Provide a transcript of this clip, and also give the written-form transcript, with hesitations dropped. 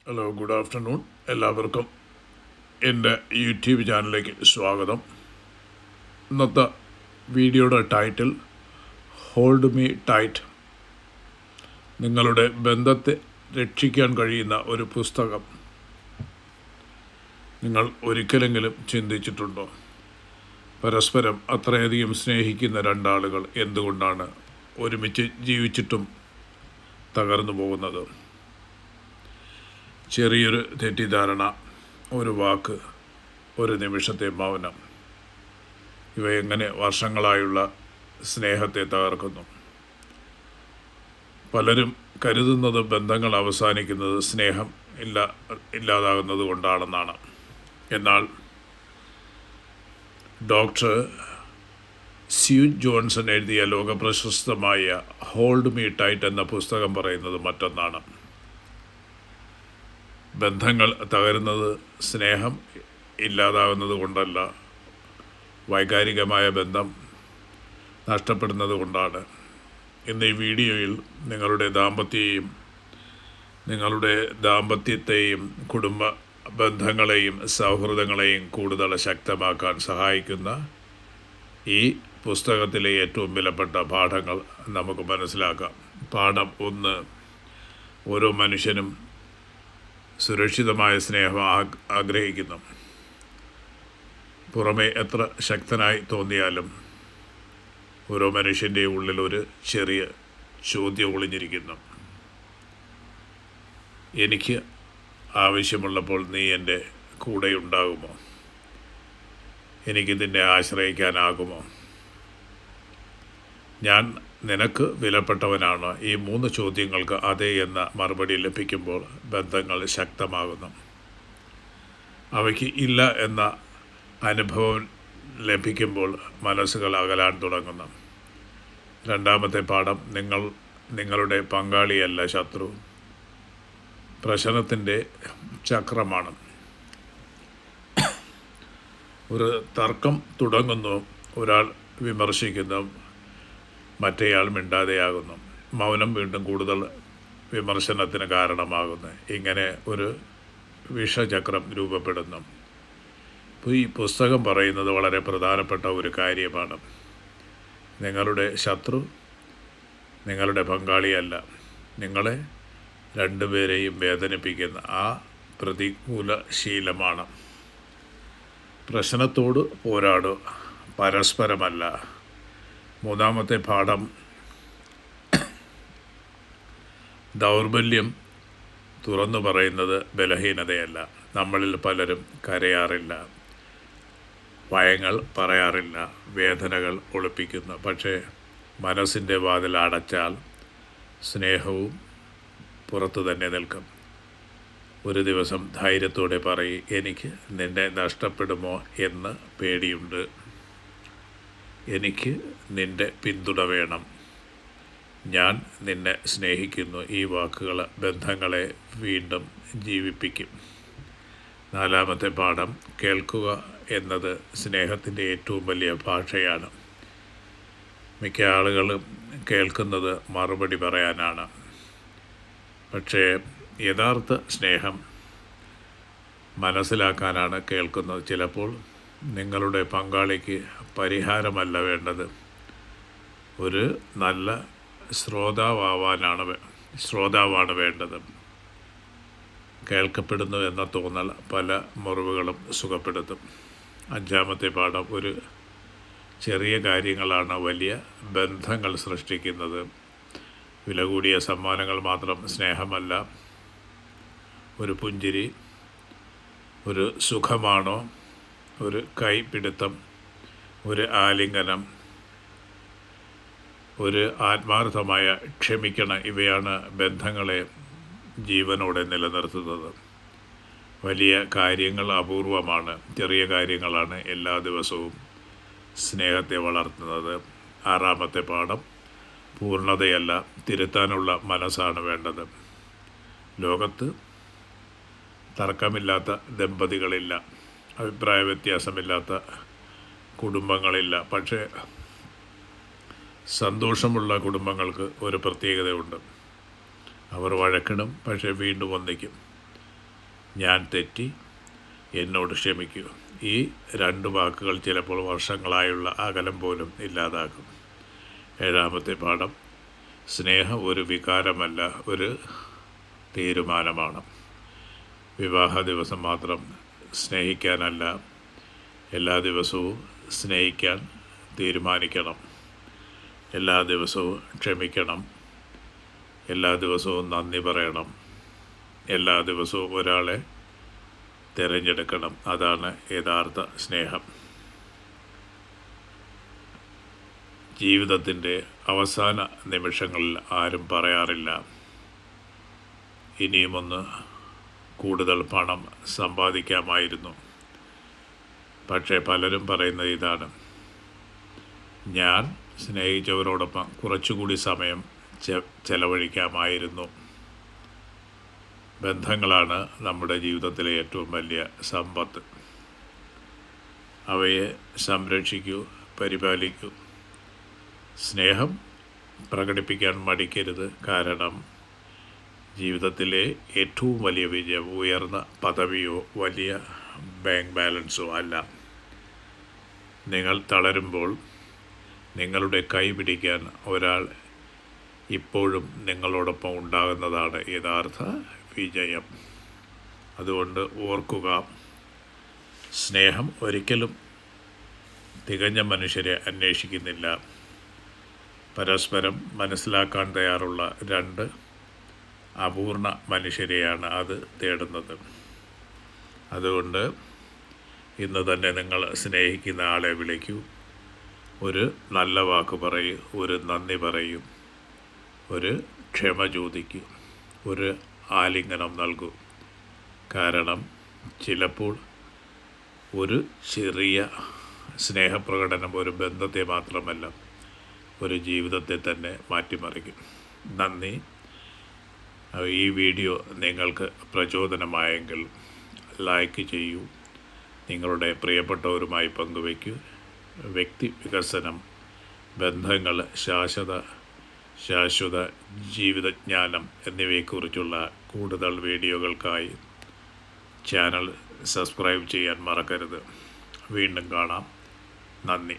Hello, good afternoon. എല്ലാവർക്കും എൻ്റെ YouTube ചാനലിലേക്ക് സ്വാഗതം. ഇന്നത്തെ വീഡിയോയുടെ ടൈറ്റിൽ ഹോൾഡ് മീ ടൈറ്റ്. നിങ്ങളുടെ ബന്ധത്തെ രക്ഷിക്കാൻ കഴിയുന്ന ഒരു പുസ്തകം നിങ്ങൾ ഒരിക്കലെങ്കിലും ചിന്തിച്ചിട്ടുണ്ടോ? പരസ്പരം അത്രയധികം സ്നേഹിക്കുന്ന രണ്ടാളുകൾ എന്തുകൊണ്ടാണ് ഒരുമിച്ച് ജീവിച്ചിട്ടും തകർന്നു പോകുന്നത്? ചെറിയൊരു തെറ്റിദ്ധാരണ, ഒരു വാക്ക്, ഒരു നിമിഷത്തെ മൗനം, ഇവയെങ്ങനെ വർഷങ്ങളായുള്ള സ്നേഹത്തെ തകർക്കുന്നു? പലരും കരുതുന്നത് ബന്ധങ്ങൾ അവസാനിക്കുന്നത് സ്നേഹം ഇല്ലാതാകുന്നത് കൊണ്ടാണെന്നാണ്. എന്നാൽ ഡോക്ടർ സ്യൂട്ട് ജോൺസൺ എഴുതിയ ലോകപ്രശസ്തമായ ഹോൾഡ് മീ ടൈറ്റ് എന്ന പുസ്തകം പറയുന്നത് മറ്റൊന്നാണ്. ബന്ധങ്ങൾ തകരുന്നത് സ്നേഹം ഇല്ലാതാകുന്നത് കൊണ്ടല്ല, വൈകാരികമായ ബന്ധം നഷ്ടപ്പെടുന്നത് കൊണ്ടാണ്. ഇന്ന് ഈ വീഡിയോയിൽ നിങ്ങളുടെ ദാമ്പത്യത്തെയും കുടുംബ ബന്ധങ്ങളെയും സൗഹൃദങ്ങളെയും കൂടുതൽ ശക്തമാക്കാൻ സഹായിക്കുന്ന ഈ പുസ്തകത്തിലെ ഏറ്റവും വിലപ്പെട്ട പാഠങ്ങൾ നമുക്ക് മനസ്സിലാക്കാം. പാഠം 1: ഓരോ മനുഷ്യനും സുരക്ഷിതമായ സ്നേഹം ആഗ്രഹിക്കുന്നു. പുറമെ എത്ര ശക്തനായി തോന്നിയാലും ഓരോ മനുഷ്യൻ്റെ ഉള്ളിൽ ഒരു ചെറിയ ചോദ്യം ഒളിഞ്ഞിരിക്കുന്നു. എനിക്ക് ആവശ്യമുള്ളപ്പോൾ നീ എൻ്റെ കൂടെയുണ്ടാകുമോ? എനിക്ക് നിന്നെ ആശ്രയിക്കാനാകുമോ? ഞാൻ നിനക്ക് വിലപ്പെട്ടവനാണ്. ഈ 3 ചോദ്യങ്ങൾക്ക് അതെ എന്ന മറുപടി ലഭിക്കുമ്പോൾ ബന്ധങ്ങൾ ശക്തമാകുന്നു. അവയ്ക്ക് ഇല്ല എന്ന അനുഭവം ലഭിക്കുമ്പോൾ മനസ്സുകൾ അകലാൻ തുടങ്ങുന്നു. രണ്ടാമത്തെ പാഠം: നിങ്ങളുടെ പങ്കാളിയല്ല ശത്രു, പ്രശ്നത്തിൻ്റെ ചക്രമാണ്. ഒരു തർക്കം തുടങ്ങുന്നു, ഒരാൾ വിമർശിക്കുന്നു, മറ്റേയാൾ മിണ്ടാതെയാകുന്നു. മൗനം വീണ്ടും കൂടുതൽ വിമർശനത്തിന് കാരണമാകുന്നു. ഇങ്ങനെ ഒരു വിഷചക്രം രൂപപ്പെടുന്നു. ഇപ്പോൾ ഈ പുസ്തകം പറയുന്നത് വളരെ പ്രധാനപ്പെട്ട ഒരു കാര്യമാണ്. നിങ്ങളുടെ ശത്രു നിങ്ങളുടെ പങ്കാളിയല്ല, നിങ്ങളെ രണ്ടുപേരെയും വേദനിപ്പിക്കുന്ന ആ പ്രതികൂല ശീലമാണ്. പ്രശ്നത്തോട് പോരാടുക, പരസ്പരമല്ല. മൂന്നാമത്തെ പാഠം: ദൗർബല്യം തുറന്നു പറയുന്നത് ബലഹീനതയല്ല. നമ്മളിൽ പലരും കരയാറില്ല, ഭയങ്ങൾ പറയാറില്ല, വേദനകൾ ഒളിപ്പിക്കുന്നു. പക്ഷേ മനസ്സിൻ്റെ വാതിൽ അടച്ചാൽ സ്നേഹവും പുറത്തു തന്നെ നിൽക്കും. ഒരു ദിവസം ധൈര്യത്തോടെ പറയും, എനിക്ക് നിന്നെ നഷ്ടപ്പെടുമോ എന്ന് പേടിയുണ്ട്, എനിക്ക് നിൻ്റെ പിന്തുണ വേണം, ഞാൻ നിന്നെ സ്നേഹിക്കുന്നു. ഈ വാക്കുകൾ ബന്ധങ്ങളെ വീണ്ടും ജീവിപ്പിക്കും. നാലാമത്തെ പാഠം: കേൾക്കുക എന്നത് സ്നേഹത്തിൻ്റെ ഏറ്റവും വലിയ ഭാഷയാണ്. മിക്ക ആളുകളും കേൾക്കുന്നത് മറുപടി പറയാനാണ്. പക്ഷേ യഥാർത്ഥ സ്നേഹം മനസ്സിലാക്കാനാണ് കേൾക്കുന്നത്. ചിലപ്പോൾ നിങ്ങളുടെ പങ്കാളിക്ക് പരിഹാരമല്ല വേണ്ടത്, ഒരു നല്ല ശ്രോതാവാണ് വേണ്ടത്. കേൾക്കപ്പെടുന്നു എന്ന തോന്നൽ പല മുറിവുകളും സുഖപ്പെടുത്തും. അഞ്ചാമത്തെ പാഠം: ഒരു ചെറിയ കാര്യങ്ങളാണ് വലിയ ബന്ധങ്ങൾ സൃഷ്ടിക്കുന്നത്. വില കൂടിയ സമ്മാനങ്ങൾ മാത്രം സ്നേഹമല്ല. ഒരു പുഞ്ചിരി, ഒരു സുഖമാണോ, ഒരു കൈപിടുത്തം, ഒരു ആലിംഗനം, ഒരു ആത്മാർത്ഥമായ ക്ഷമിക്കണം, ഇവയാണ് ബന്ധങ്ങളെ ജീവനോടെ നിലനിർത്തുന്നത്. വലിയ കാര്യങ്ങൾ അപൂർവമാണ്, ചെറിയ കാര്യങ്ങളാണ് എല്ലാ ദിവസവും സ്നേഹത്തെ വളർത്തുന്നത്. ആറാമത്തെ പാഠം: പൂർണ്ണതയല്ല, തിരുത്താനുള്ള മനസ്സാണ് വേണ്ടത്. ലോകത്ത് തർക്കമില്ലാത്ത ദമ്പതികളില്ല, അഭിപ്രായ വ്യത്യാസമില്ലാത്ത കുടുംബങ്ങളില്ല. പക്ഷേ സന്തോഷമുള്ള കുടുംബങ്ങൾക്ക് ഒരു പ്രത്യേകതയുണ്ട്. അവർ വഴക്കിടും, പക്ഷേ വീണ്ടും ഒന്നിക്കും. ഞാൻ തെറ്റി, എന്നോട് ക്ഷമിക്കൂ. ഈ 2 വാക്കുകൾ ചിലപ്പോൾ വർഷങ്ങളായുള്ള അകലം പോലും ഇല്ലാതാക്കും. 7-ാമത്തെ പാഠം, സ്നേഹം ഒരു വികാരമല്ല, ഒരു തീരുമാനമാണ്. വിവാഹ ദിവസം മാത്രം സ്നേഹിക്കാനല്ല, എല്ലാ ദിവസവും സ്നേഹിക്കാൻ തീരുമാനിക്കണം. എല്ലാ ദിവസവും ക്ഷമിക്കണം. എല്ലാ ദിവസവും നന്ദി പറയണം. എല്ലാ ദിവസവും ഒരാളെ തിരഞ്ഞെടുക്കണം. അതാണ് യഥാർത്ഥ സ്നേഹം. ജീവിതത്തിൻ്റെ അവസാന നിമിഷങ്ങളിൽ ആരും പറയാറില്ല, ഇനിയുമൊന്ന് കൂടുതൽ പണം സമ്പാദിക്കാമായിരുന്നു. പക്ഷേ പലരും പറയുന്നത് ഇതാണ്, ഞാൻ സ്നേഹിച്ചവരോടൊപ്പം കുറച്ചുകൂടി സമയം ചെലവഴിക്കാമായിരുന്നു. ബന്ധങ്ങളാണ് നമ്മുടെ ജീവിതത്തിലെ ഏറ്റവും വലിയ സമ്പത്ത്. അവയെ സംരക്ഷിക്കൂ, പരിപാലിക്കൂ. സ്നേഹം പ്രകടിപ്പിക്കാൻ മടിക്കരുത്. കാരണം ജീവിതത്തിലെ ഏറ്റവും വലിയ വിജയം ഉയർന്ന പദവിയോ വലിയ ബാങ്ക് ബാലൻസോ അല്ല. നിങ്ങൾ തളരുമ്പോൾ നിങ്ങളുടെ കൈ പിടിക്കാൻ ഒരാൾ ഇപ്പോഴും നിങ്ങളോടൊപ്പം ഉണ്ടാകുന്നതാണ് യഥാർത്ഥ വിജയം. അതുകൊണ്ട് ഓർക്കുക, സ്നേഹം ഒരിക്കലും തികഞ്ഞ മനുഷ്യരെ അന്വേഷിക്കുന്നില്ല. പരസ്പരം മനസ്സിലാക്കാൻ തയ്യാറുള്ള 2 അപൂർണ മനുഷ്യരെയാണ് അത് തേടുന്നത്. അതുകൊണ്ട് ഇന്ന് തന്നെ നിങ്ങൾ സ്നേഹിക്കുന്ന ആളെ വിളിക്കൂ, ഒരു നല്ല വാക്ക് പറയൂ, ഒരു നന്ദി പറയൂ, ഒരു ക്ഷമ ചോദിക്കൂ, ഒരു ആലിംഗനം നൽകൂ. കാരണം ചിലപ്പോൾ ഒരു ചെറിയ സ്നേഹപ്രകടനം ഒരു ബന്ധത്തെ മാത്രമല്ല, ഒരു ജീവിതത്തെ തന്നെ മാറ്റിമറിക്കും. നന്ദി. ഈ വീഡിയോ നിങ്ങൾക്ക് പ്രചോദനമായെങ്കിൽ ലൈക്ക് ചെയ്യൂ, നിങ്ങളുടെ പ്രിയപ്പെട്ടവരുമായി പങ്കുവയ്ക്കൂ. വ്യക്തി വികസനം, ബന്ധങ്ങൾ, ശാശ്വത ജീവിതജ്ഞാനം എന്നിവയെക്കുറിച്ചുള്ള കൂടുതൽ വീഡിയോകൾക്കായി ചാനൽ സബ്സ്ക്രൈബ് ചെയ്യാൻ മറക്കരുത്. വീണ്ടും കാണാം. നന്ദി.